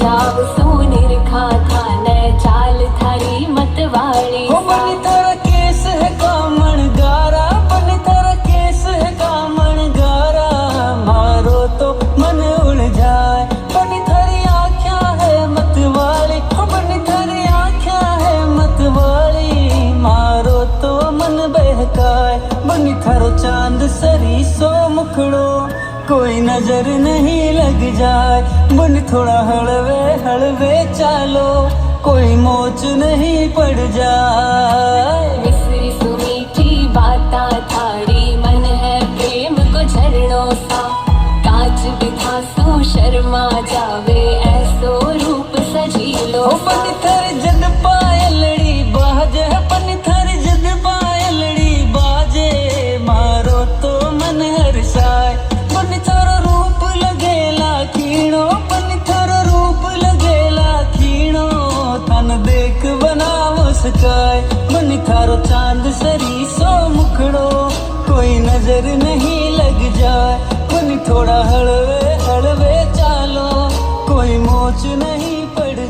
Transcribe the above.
जाव सुनिर खा था न चाल थारी मतवाली हो बनी थारा केस है कामण गारा, बनी थारा केस है कामण गारा, मारो तो मन उड़ जाए। बनी थारी आँखा है मतवाली, हो बनी थारी आँखा है मतवाली, मारो तो मन बहकाए। बनी थारो चांद सरी सो मुखड़ो, कोई नजर नहीं लग जाए। बन थोड़ा हलवे हलवे चालो, कोई मोच नहीं पड़ जाए। मिश्री सुमीठी बाता थारी, मन है प्रेम को झरणों सा, कांच बिथा सो शर्मा जावे ऐसो रूप सजीलो। बन थारी जद पायलड़ी बाजे, बन थारी जद पायलड़ी बाजे, मारो तो मन हर्षाए। बन थारो रूप लगेला खीणो, बन थारो रूप लगेला खीणो, तन देख बनाव सकाए। बन थारो चांद सरी सो मुखड़ो, कोई नजर नहीं लग जाए। बन थोड़ा हलवे हलवे चालो, कोई मोच नहीं पड़